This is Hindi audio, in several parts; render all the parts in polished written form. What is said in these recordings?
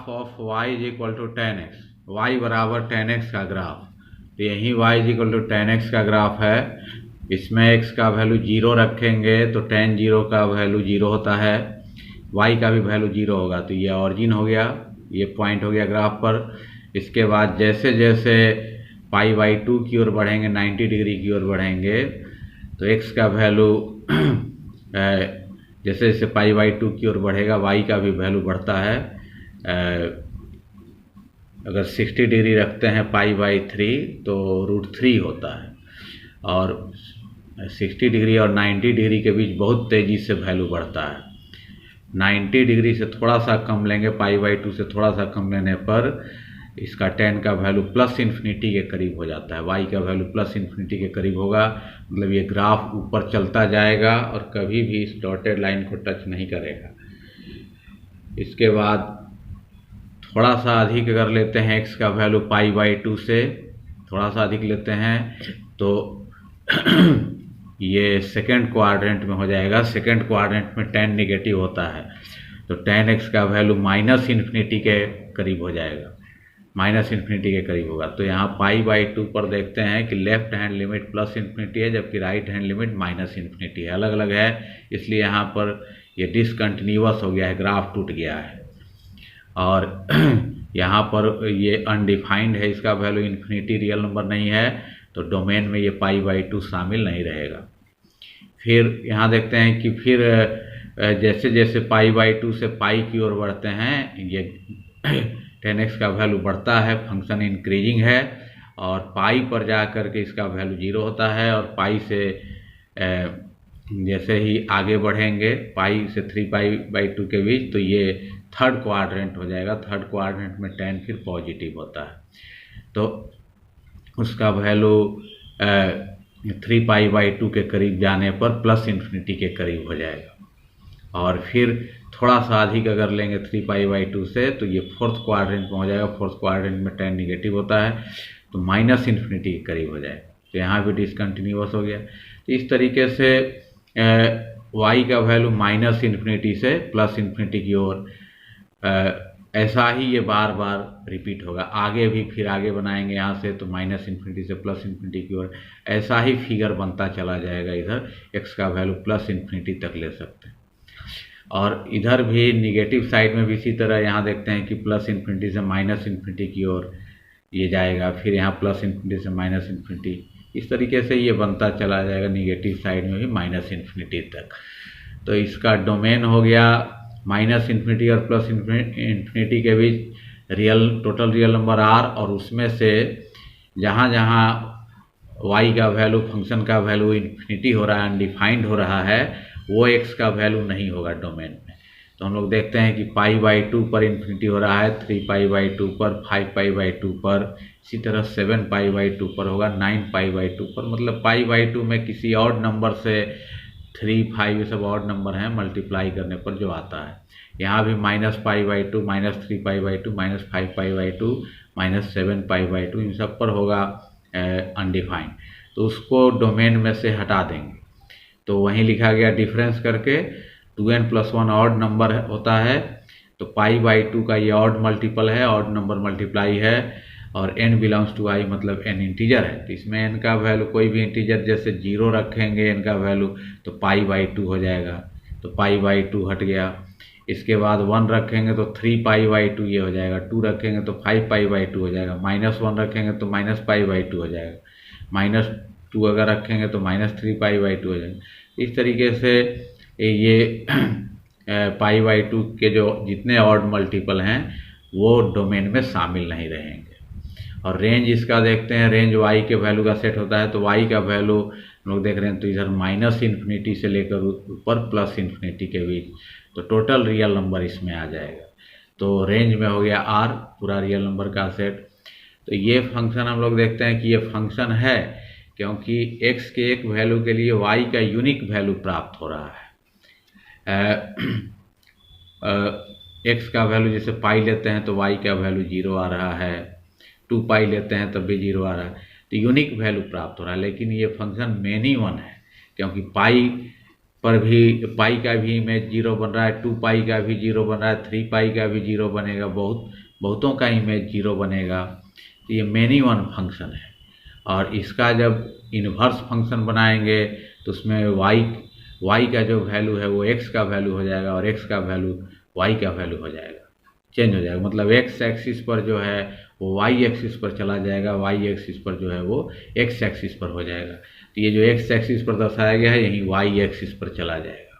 Graph of y is equal to 10x, y बराबर 10x का ग्राफ। तो यही y is equal to 10x का ग्राफ है। इसमें x का वैल्यू 0 रखेंगे तो tan 0 का वैल्यू 0 होता है, y का भी वैल्यू 0 होगा। तो ये ऑरिजिन हो गया, ये पॉइंट हो गया ग्राफ पर। इसके बाद जैसे जैसे π/2 की ओर बढ़ेंगे, 90 डिग्री की ओर बढ़ेंगे, तो x का वैल्यू जैसे जैसे π/2 की ओर बढ़ेगा y का भी वैल्यू बढ़ता है। अगर 60 डिग्री रखते हैं π/3 तो √3 होता है, और 60 डिग्री और 90 डिग्री के बीच बहुत तेज़ी से वैल्यू बढ़ता है। 90 डिग्री से थोड़ा सा कम लेंगे, π/2 से थोड़ा सा कम लेने पर इसका tan का वैल्यू +∞ के करीब हो जाता है, y का वैल्यू +∞ के करीब होगा। मतलब ये ग्राफ ऊपर चलता जाएगा और कभी भी इस डॉटेड लाइन को टच नहीं करेगा। इसके बाद थोड़ा सा अधिक अगर लेते हैं x का वैल्यू π/2 से थोड़ा सा अधिक लेते हैं तो ये सेकेंड क्वाड्रेंट में हो जाएगा। सेकेंड क्वाड्रेंट में tan नेगेटिव होता है, तो tan x का वैल्यू -∞ के करीब हो जाएगा, -∞ के करीब होगा। तो यहाँ π/2 पर देखते हैं कि लेफ्ट हैंड लिमिट +∞ है, जबकि राइट हैंड लिमिट -∞ है। अलग अलग है, इसलिए यहाँ पर ये डिसकंटिन्यूअस हो गया है, ग्राफ टूट गया है। और यहाँ पर ये अनडिफाइंड है, इसका वैल्यू इन्फिनिटी रियल नंबर नहीं है, तो डोमेन में ये π/2 शामिल नहीं रहेगा। फिर यहाँ देखते हैं कि फिर जैसे जैसे π/2 से पाई की ओर बढ़ते हैं, ये 10x का वैल्यू बढ़ता है, फंक्शन इंक्रीजिंग है, और पाई पर जा कर के इसका वैल्यू 0 होता है। और पाई से जैसे ही आगे बढ़ेंगे पाई से 3π/2 के बीच, तो ये थर्ड क्वाड्रेंट हो जाएगा। थर्ड क्वाड्रेंट में tan फिर पॉजिटिव होता है, तो उसका वैल्यू 3π/2 के करीब जाने पर +∞ के करीब हो जाएगा। और फिर थोड़ा सा अधिक अगर लेंगे 3π/2 से तो ये फोर्थ क्वाड्रेंट में हो जाएगा। फोर्थ क्वाड्रेंट में tan नेगेटिव होता है, तो -∞ के करीब हो जाएगा। तो यहाँ भी डिसकंटिन्यूअस हो गया। तो इस तरीके से y का वैल्यू -∞ से +∞ की ओर, ऐसा ही ये बार बार रिपीट होगा। आगे भी फिर आगे बनाएंगे यहाँ से तो -∞ से +∞ की ओर, ऐसा ही फिगर बनता चला जाएगा। इधर x का वैल्यू +∞ तक ले सकते हैं, और इधर भी निगेटिव साइड में भी इसी तरह यहाँ देखते हैं कि +∞ से -∞ की ओर ये जाएगा, फिर यहाँ +∞ से -∞, इस तरीके से ये बनता चला जाएगा निगेटिव साइड में भी -∞ तक। तो इसका डोमेन हो गया -∞ और +∞ के बीच टोटल रियल नंबर r, और उसमें से जहाँ जहाँ y का वैल्यू, फंक्शन का वैल्यू इन्फिनिटी हो रहा है, अनडिफाइंड हो रहा है, वो x का वैल्यू नहीं होगा डोमेन में। तो हम लोग देखते हैं कि π/2 पर इन्फिनिटी हो रहा है, 3π/2 पर, 5π/2 पर, इसी तरह 7π/2 पर होगा, 9π/2 पर। मतलब π/2 में किसी और नंबर से 3, 5 ये सब ऑड नंबर हैं, मल्टीप्लाई करने पर जो आता है। यहाँ भी -π/2, -3π/2, -5π/2, -7π/2, इन सब पर होगा अनडिफाइंड। तो उसको डोमेन में से हटा देंगे, तो वहीं लिखा गया डिफरेंस करके 2n+1 ऑड नंबर होता है, तो π/2 का ये ऑड मल्टीपल है, ऑड नंबर मल्टीप्लाई है, और n बिलोंग्स टू i मतलब n इंटीजर है। तो इसमें n का वैल्यू कोई भी इंटीजर जैसे 0 रखेंगे n का वैल्यू तो π/2 हो जाएगा, तो π/2 हट गया। इसके बाद 1 रखेंगे तो 3π/2 ये हो जाएगा, 2 रखेंगे तो 5π/2 हो जाएगा, -1 रखेंगे तो -π/2 हो जाएगा, -2 अगर रखेंगे तो -3π/2 हो जाएगा। इस तरीके से ये π/2 के जो जितने ऑड मल्टीपल हैं वो डोमेन में शामिल नहीं रहेंगे। और रेंज इसका देखते हैं, रेंज y के वैल्यू का सेट होता है, तो y का वैल्यू हम लोग देख रहे हैं, तो इधर -∞ से लेकर ऊपर +∞ के बीच, तो टोटल रियल नंबर इसमें आ जाएगा। तो रेंज में हो गया r, पूरा रियल नंबर का सेट। तो ये फंक्शन हम लोग देखते हैं कि ये फंक्शन है क्योंकि x के एक वैल्यू के लिए y का यूनिक वैल्यू प्राप्त हो रहा है। x का वैल्यू जैसे पाई लेते हैं तो y का वैल्यू 0 आ रहा है, 2π लेते हैं तब भी 0 आ रहा है, तो यूनिक वैल्यू प्राप्त हो रहा है। लेकिन ये फंक्शन मेनी वन है क्योंकि पाई पर भी पाई का भी इमेज 0 बन रहा है, 2 पाई का भी 0 बन रहा है, 3 पाई का भी 0 बनेगा, बहुतों का इमेज 0 बनेगा। तो ये मेनी वन फंक्शन है। और इसका जब इन्वर्स फंक्शन बनाएंगे तो उसमें y का जो वैल्यू है वो x का वैल्यू हो जाएगा और x का वैल्यू y का वैल्यू हो जाएगा, चेंज हो जाएगा। मतलब x एक्सिस पर जो है वो y एक्सिस पर चला जाएगा, y एक्सिस पर जो है वो x एक्सिस पर हो जाएगा। तो ये जो x एक्सिस पर दर्शाया गया है यही y एक्सिस पर चला जाएगा।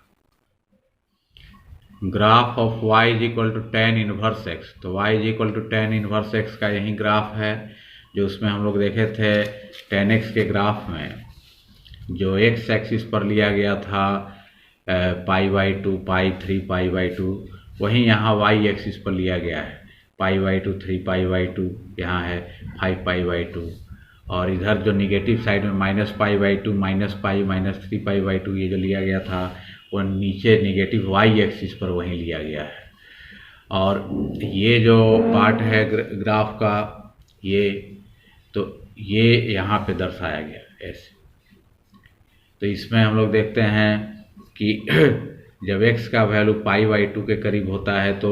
Graph of y is equal to tan inverse x। तो y is equal to tan inverse x का यही ग्राफ है जो उसमें हम लोग देखे थे। tan x के ग्राफ में जो x एक्सिस पर लिया गया था π/2 पाई 3 π/2, वहीं यहाँ y एक्सिस पर लिया गया है π/2 3 π/2, यहाँ है 5 π/2। और इधर जो निगेटिव साइड में -π/2 -π -3 π/2 ये जो लिया गया था वो नीचे निगेटिव y एक्सिस पर वहीं लिया गया है। और ये जो पार्ट है ग्राफ का ये यहाँ पे दर्शाया गया ऐसे। तो इसमें हम लोग देखते हैं कि जब x का वैल्यू π/2 के करीब होता है तो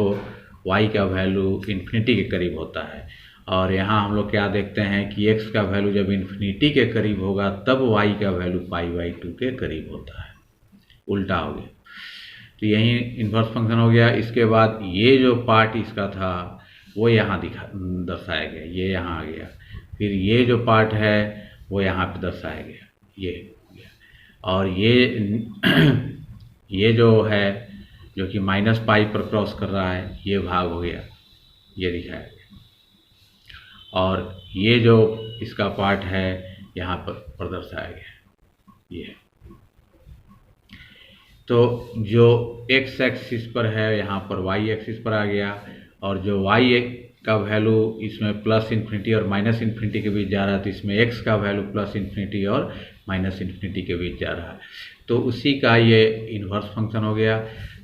y का वैल्यू इन्फिनिटी के करीब होता है। और यहाँ हम लोग क्या देखते हैं कि x का वैल्यू जब इन्फिनिटी के करीब होगा तब y का वैल्यू π/2 के करीब होता है, उल्टा हो गया। तो यही इन्वर्स फंक्शन हो गया। इसके बाद ये जो पार्ट इसका था वो यहाँ दर्शाया गया, ये यहाँ आ गया। फिर ये जो पार्ट है वो यहाँ पे दर्शाया गया, ये। और ये जो है जो कि -π पर क्रॉस कर रहा है ये भाग हो गया, ये दिखाया गया। और ये जो इसका पार्ट है यहाँ पर दर्शाया गया, ये। तो जो x एक्सिस पर है यहाँ पर y एक्सिस पर आ गया। और जो y का वैल्यू इसमें +∞ और -∞ के बीच जा रहा है तो इसमें x का वैल्यू +∞ और -∞ के बीच जा रहा है। तो उसी का ये इन्वर्स फंक्शन हो गया।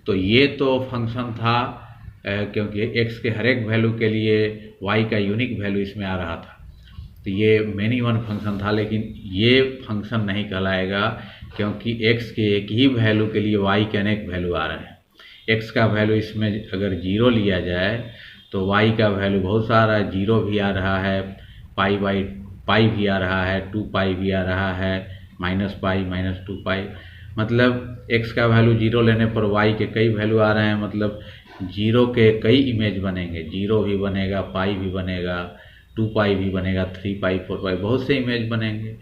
तो ये तो फंक्शन था क्योंकि x के हर एक वैल्यू के लिए y का यूनिक वैल्यू इसमें आ रहा था, तो ये मेनी वन फंक्शन था। लेकिन ये फंक्शन नहीं कहलाएगा क्योंकि x के एक ही वैल्यू के लिए y के अनेक वैल्यू आ रहे हैं। x का वैल्यू इसमें अगर 0 लिया जाए तो y का वैल्यू बहुत सारा 0 भी आ रहा है, पाई भी आ रहा है, 2 पाई भी आ रहा है, -π -2 पाई। मतलब x का वैल्यू 0 लेने पर y के कई वैल्यू आ रहे हैं, मतलब 0 के कई इमेज बनेंगे, 0 भी बनेगा, पाई भी बनेगा, 2 पाई भी बनेगा, 3 पाई 4 पाई, बहुत से इमेज बनेंगे।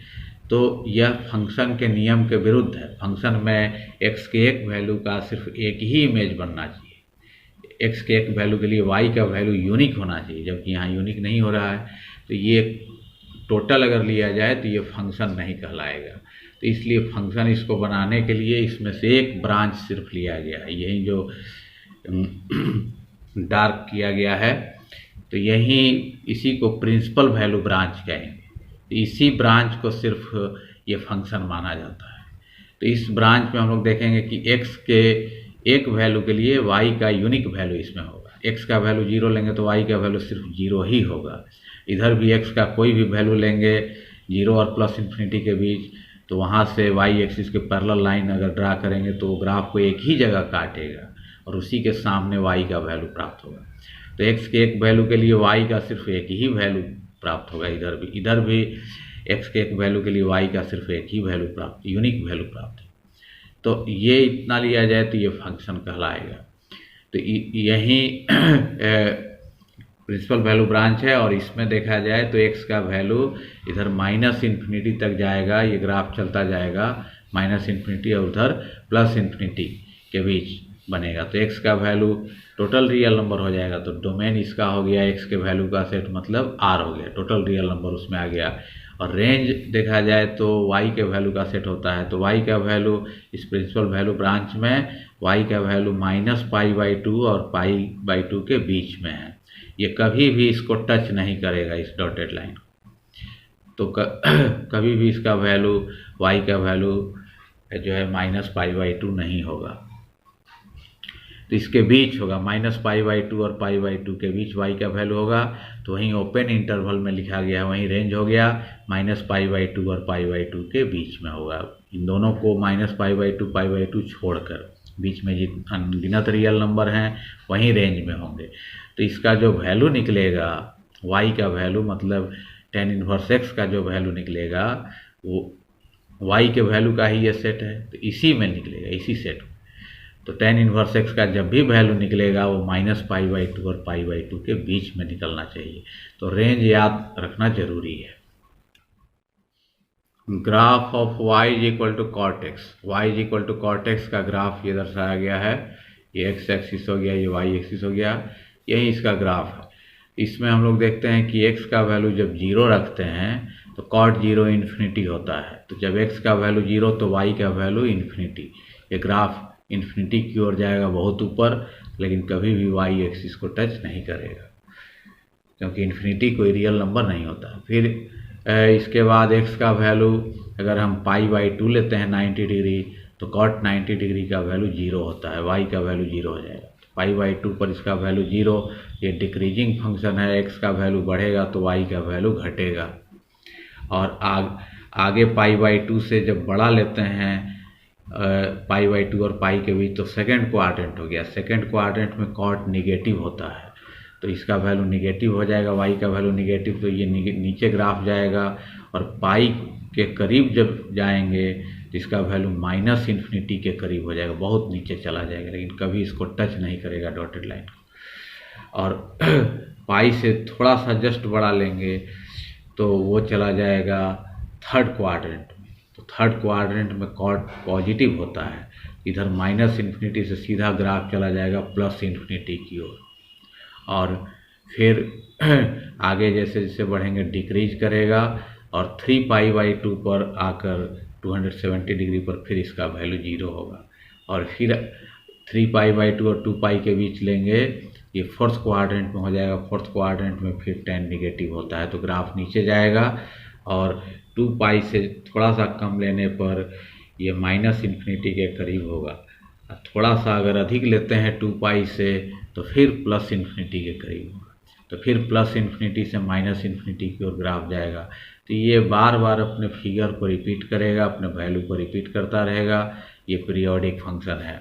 तो यह फंक्शन के नियम के विरुद्ध है। फंक्शन में x के एक वैल्यू का सिर्फ एक ही इमेज बनना चाहिए, x के एक वैल्यू के लिए y का वैल्यू यूनिक होना चाहिए, जबकि यहाँ यूनिक नहीं हो रहा है। तो ये टोटल अगर लिया जाए तो ये फंक्शन नहीं कहलाएगा। तो इसलिए फंक्शन इसको बनाने के लिए इसमें से एक ब्रांच सिर्फ लिया गया है, यही जो डार्क किया गया है, तो यही इसी को प्रिंसिपल वैल्यू ब्रांच कहेंगे। तो इसी ब्रांच को सिर्फ ये फंक्शन माना जाता है। तो इस ब्रांच में हम लोग देखेंगे कि x के एक वैल्यू के लिए y का यूनिक वैल्यू इसमें होगा। x का वैल्यू 0 लेंगे तो y का वैल्यू सिर्फ 0 ही होगा। इधर भी x का कोई भी वैल्यू लेंगे 0 और +∞ के बीच, तो वहाँ से y एक्सिस के पैरेलल लाइन अगर ड्रा करेंगे तो वो ग्राफ को एक ही जगह काटेगा और उसी के सामने y का वैल्यू प्राप्त होगा। तो x के एक वैल्यू के लिए y का सिर्फ एक ही वैल्यू प्राप्त होगा। इधर भी x के एक वैल्यू के लिए y का सिर्फ एक ही वैल्यू प्राप्त, यूनिक वैल्यू प्राप्त है। तो ये इतना लिया जाए तो ये फंक्शन कहलाएगा। तो यही प्रिंसिपल वैल्यू ब्रांच है। और इसमें देखा जाए तो x का वैल्यू इधर -∞ तक जाएगा, ये ग्राफ चलता जाएगा -∞ और उधर +∞ के बीच बनेगा। तो x का वैल्यू टोटल रियल नंबर हो जाएगा। तो डोमेन इसका हो गया x के वैल्यू का सेट, मतलब r हो गया, टोटल रियल नंबर उसमें आ गया। और रेंज देखा जाए तो y के वैल्यू का सेट होता है। तो y का वैल्यू इस प्रिंसिपल वैल्यू ब्रांच में y का वैल्यू -π/2 और π/2 के बीच में है। ये कभी भी इसको टच नहीं करेगा, इस डॉटेड लाइन। तो कभी भी इसका वैल्यू y का वैल्यू जो है -π/2 नहीं होगा। तो इसके बीच होगा, -π/2 और π/2 के बीच y का वैल्यू होगा। तो वहीं ओपन इंटरवल में लिखा गया है, वहीं रेंज हो गया -π/2 और π/2 के बीच में होगा इन दोनों को -π/2 छोड़कर बीच में जितने अनगिनत रियल नंबर हैं वहीं रेंज में होंगे। तो इसका जो वैल्यू निकलेगा y का वैल्यू, मतलब tan इनवर्स x का जो वैल्यू निकलेगा वो y के वैल्यू का ही ये सेट है, तो इसी में निकलेगा, इसी सेट में। तो tan इनवर्स x का जब भी वैल्यू निकलेगा वो -π/2 और π/2 के बीच में निकलना चाहिए। तो रेंज याद रखना जरूरी है। Graph of y = cot x, y = cot x का ग्राफ ये दर्शाया गया है। ये x एक्सिस हो गया, ये y एक्सिस हो गया, यही इसका ग्राफ है। इसमें हम लोग देखते हैं कि x का वैल्यू जब 0 रखते हैं तो cot 0 इन्फिनिटी होता है। तो जब x का वैल्यू 0 तो y का वैल्यू इन्फिनिटी। ये ग्राफ इन्फिनिटी की ओर जाएगा बहुत ऊपर, लेकिन कभी भी y एक्सिस को टच नहीं करेगा, क्योंकि इन्फिनिटी कोई रियल नंबर नहीं होता। फिर इसके बाद x का वैल्यू अगर हम π/2 लेते हैं 90 डिग्री, तो cot 90 डिग्री का वैल्यू 0 होता है, y का वैल्यू 0 हो जाएगा। π/2 पर इसका वैल्यू 0, ये डिक्रीजिंग फंक्शन है, x का वैल्यू बढ़ेगा तो y का वैल्यू घटेगा। और आगे π/2 से जब बड़ा लेते हैं π/2 और पाई के बीच, तो सेकेंड क्वाड्रेंट हो गया। सेकेंड क्वाड्रेंट में cot निगेटिव होता है, तो इसका वैल्यू निगेटिव हो जाएगा, y का वैल्यू निगेटिव, तो ये नीचे ग्राफ जाएगा। और पाई के करीब जब जाएंगे तो इसका वैल्यू -इन्फिनिटी के करीब हो जाएगा, बहुत नीचे चला जाएगा, लेकिन कभी इसको टच नहीं करेगा डॉटेड लाइन को। और पाई से थोड़ा सा जस्ट बड़ा लेंगे तो वो चला जाएगा थर्ड क्वाड्रेंट में। तो थर्ड क्वाड्रेंट में cot पॉजिटिव होता है, इधर -इन्फिनिटी से सीधा ग्राफ चला जाएगा +इन्फिनिटी की ओर। और फिर आगे जैसे जैसे बढ़ेंगे डिक्रीज करेगा, और 3π/2 पर आकर 270 डिग्री पर फिर इसका वैल्यू 0 होगा। और फिर 3π/2 और 2π के बीच लेंगे, ये फोर्थ क्वाड्रेंट में हो जाएगा। फोर्थ क्वाड्रेंट में फिर tan निगेटिव होता है, तो ग्राफ नीचे जाएगा। और 2π से थोड़ा सा कम लेने पर ये -इन्फिनिटी के करीब होगा। थोड़ा सा अगर अधिक लेते हैं 2π से तो फिर +इन्फिनिटी के करीब होगा। तो फिर +इन्फिनिटी से -इन्फिनिटी की ओर ग्राफ जाएगा। तो ये बार बार अपने फिगर को रिपीट करेगा, अपने वैल्यू को रिपीट करता रहेगा। ये पीरियोडिक फंक्शन है,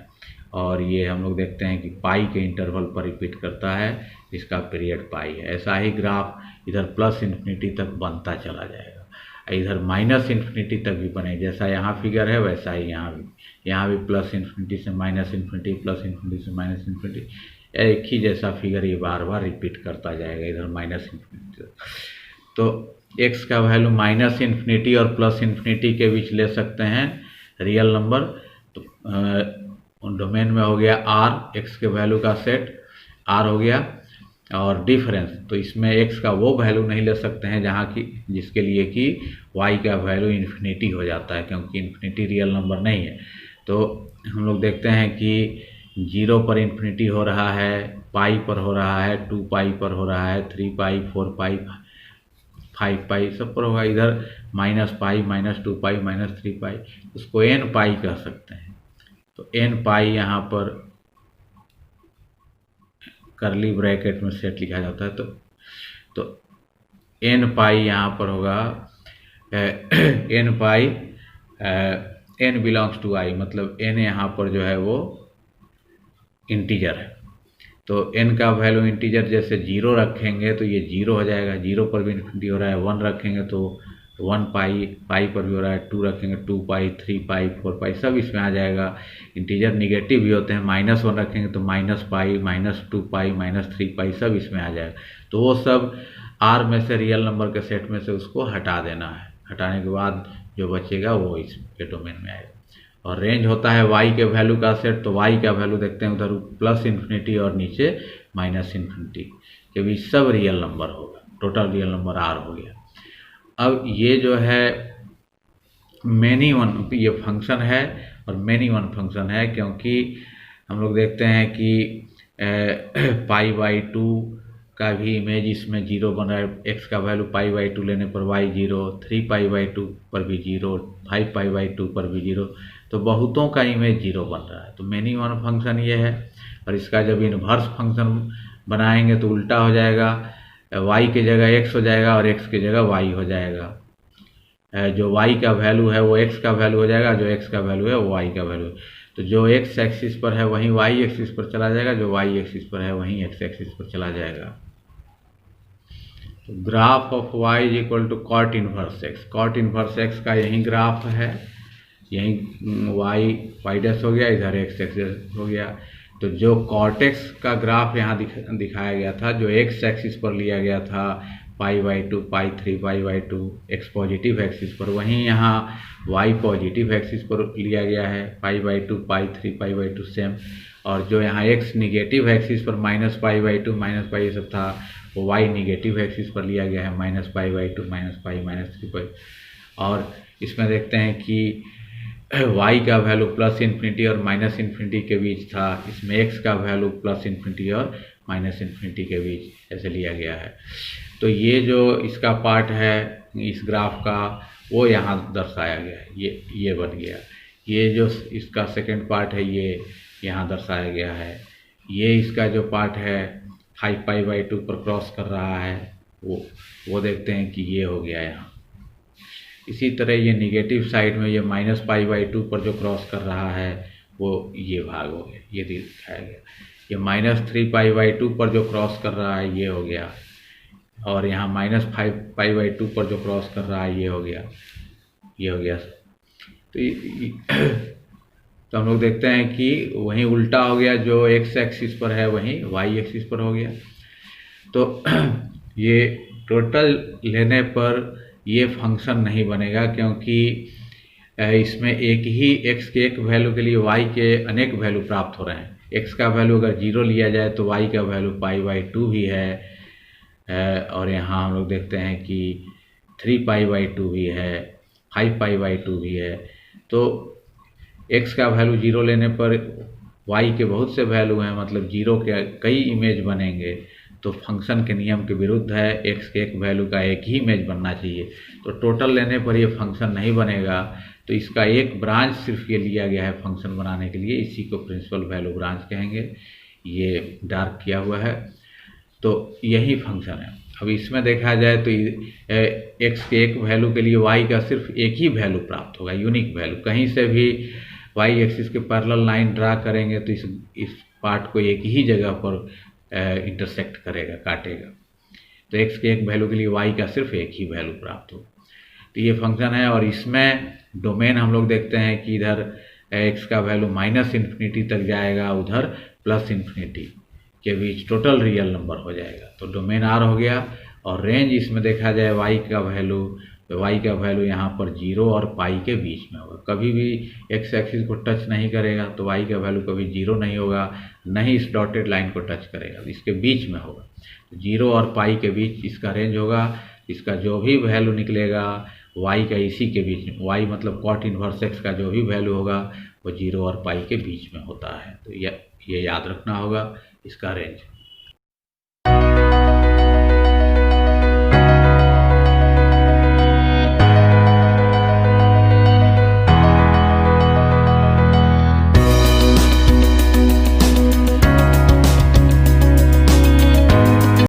और ये हम लोग देखते हैं कि पाई के इंटरवल पर रिपीट करता है, इसका पीरियड पाई है। ऐसा ही ग्राफ इधर +इन्फिनिटी तक बनता चला जाएगा, इधर -इन्फिनिटी तक भी बने। जैसा यहाँ फिगर है वैसा ही यहाँ भी +इन्फिनिटी से -इन्फिनिटी, +इन्फिनिटी से -इन्फिनिटी, एक ही जैसा फिगर ये बार बार रिपीट करता जाएगा इधर -इन्फिनिटी। तो x का वैल्यू -इन्फिनिटी और +इन्फिनिटी के बीच ले सकते हैं रियल नंबर। तो डोमेन में हो गया r, x के वैल्यू का सेट r हो गया। और डिफरेंस, तो इसमें x का वो वैल्यू नहीं ले सकते हैं जहाँ की जिसके लिए कि y का वैल्यू इन्फिनिटी हो जाता है, क्योंकि इन्फिनिटी रियल नंबर नहीं है। तो हम लोग देखते हैं कि 0 पर इन्फिनिटी हो रहा है, पाई पर हो रहा है, 2π पर हो रहा है, 3π, 4π, 5π सब पर होगा। इधर -π, -2π, -3π, उसको nπ कह सकते हैं। तो nπ यहाँ पर करली ब्रैकेट में सेट लिखा जाता है। तो nπ यहाँ पर होगा nπ, n belongs to i, मतलब n यहाँ पर जो है वो इंटीजर है। तो n का वैल्यू इंटीजर जैसे 0 रखेंगे तो ये 0 हो जाएगा, 0 पर भी इन्फिनिटी हो रहा है। 1 रखेंगे तो 1π, पाई पर भी हो रहा है। 2 रखेंगे 2π, 3π, 4π सब इसमें आ जाएगा। इंटीजर निगेटिव भी होते हैं, -1 रखेंगे तो -π, -2π, -3π सब इसमें आ जाएगा। तो वो सब r में से रियल नंबर के सेट में से उसको हटा देना है। हटाने के बाद जो बचेगा वो इसके डोमेन में आएगा। और रेंज होता है y के वैल्यू का सेट। तो y का वैल्यू देखते हैं उधर +इन्फिनिटी और नीचे -इन्फिनिटी के बीच सब रियल नंबर होगा। टोटल रियल नंबर r हो गया। अब ये जो है मैनी वन, ये फंक्शन है और मैनी वन फंक्शन है, क्योंकि हम लोग देखते हैं कि π/2 का भी इमेज इसमें 0 बन रहा है। x का वैल्यू π/2 लेने पर y 0, 3π/2 पर भी 0, 5π/2 पर भी 0, तो बहुतों का इमेज 0 बन रहा है। तो मैनी वन फंक्शन ये है। और इसका जब इनवर्स फंक्शन बनाएंगे तो उल्टा हो जाएगा, y की जगह x हो जाएगा और x की जगह y हो जाएगा। जो y का वैल्यू है वो x का वैल्यू हो जाएगा, जो x का वैल्यू है वो y का वैल्यू है। तो जो x एक्सिस पर है वहीं y एक्सिस पर चला जाएगा, जो y एक्सिस पर है वहीं x एक्सिस पर चला जाएगा। तो graph of y is equal to cot inverse x। Cot inverse x का यही ग्राफ है, यही y डैश हो गया, इधर x एक्सिस हो गया। तो जो कॉट x का ग्राफ यहाँ दिखाया गया था, जो x एक्सिस पर लिया गया था π/2 π3 π/2 x पॉजिटिव एक्सिस पर, वहीं यहाँ y पॉजिटिव एक्सिस पर लिया गया है π/2 π3 π/2 सेम। और जो यहाँ x निगेटिव एक्सिस पर -π/2 -π ये सब था, वो y निगेटिव एक्सिस पर लिया गया है -π/2 -π -3 और इसमें देखते हैं कि y का वैल्यू +∞ और -∞ के बीच था, इसमें x का वैल्यू +∞ और -∞ के बीच ऐसे लिया गया है। तो ये जो इसका पार्ट है इस ग्राफ का, वो यहाँ दर्शाया गया है, ये बन गया। ये जो इसका सेकंड पार्ट है ये यहाँ दर्शाया गया है। ये इसका जो पार्ट है 5π/2 पर क्रॉस कर रहा है, वो देखते हैं कि ये हो गया यहाँ। इसी तरह ये निगेटिव साइड में ये -π/2 पर जो क्रॉस कर रहा है वो ये भाग हो गया, ये दिखाया गया। ये -3π/2 पर जो क्रॉस कर रहा है ये हो गया, और यहाँ -5π/2 पर जो क्रॉस कर रहा है ये हो गया, ये हो गया। तो हम लोग देखते हैं कि वहीं उल्टा हो गया, जो x एक्सिस पर है वहीं y एक्सिस पर हो गया। तो ये टोटल लेने पर ये फंक्शन नहीं बनेगा, क्योंकि इसमें एक ही x के एक वैल्यू के लिए y के अनेक वैल्यू प्राप्त हो रहे हैं। x का वैल्यू अगर 0 लिया जाए तो y का वैल्यू π/2 भी है, और यहाँ हम लोग देखते हैं कि 3π/2 भी है, 5π/2 भी है। तो x का वैल्यू 0 लेने पर y के बहुत से वैल्यू हैं, मतलब 0 के कई इमेज बनेंगे। तो फंक्शन के नियम के विरुद्ध है, x के एक वैल्यू का एक ही इमेज बनना चाहिए। तो टोटल लेने पर ये फंक्शन नहीं बनेगा। तो इसका एक ब्रांच सिर्फ ये लिया गया है फंक्शन बनाने के लिए, इसी को प्रिंसिपल वैल्यू ब्रांच कहेंगे। ये डार्क किया हुआ है, तो यही फंक्शन है। अब इसमें देखा जाए तो x के एक वैल्यू के लिए y का सिर्फ एक ही वैल्यू प्राप्त होगा, यूनिक वैल्यू। कहीं से भी y एक्सिस के पैरेलल लाइन ड्रा करेंगे तो इस पार्ट को एक ही जगह पर इंटरसेक्ट करेगा, काटेगा। तो x के एक वैल्यू के लिए y का सिर्फ एक ही वैल्यू प्राप्त होगा। तो ये फंक्शन है, और इसमें डोमेन हम लोग देखते हैं कि इधर x का वैल्यू -∞ तक जाएगा, उधर +∞ के बीच टोटल रियल नंबर हो जाएगा। तो डोमेन R हो गया। और रेंज इसमें देखा जाए y का वैल्यू यहाँ पर 0 और पाई के बीच में होगा। कभी भी x एक्सिस को टच नहीं करेगा, तो y का वैल्यू कभी 0 नहीं होगा, नहीं इस डॉटेड लाइन को टच करेगा, इसके बीच में होगा। 0 और पाई के बीच इसका रेंज होगा। इसका जो भी वैल्यू निकलेगा y का इसी के बीच में, y मतलब कॉट इनवर्स x का जो भी वैल्यू होगा वो 0 और पाई के बीच में होता है। तो ये याद रखना होगा इसका रेंज।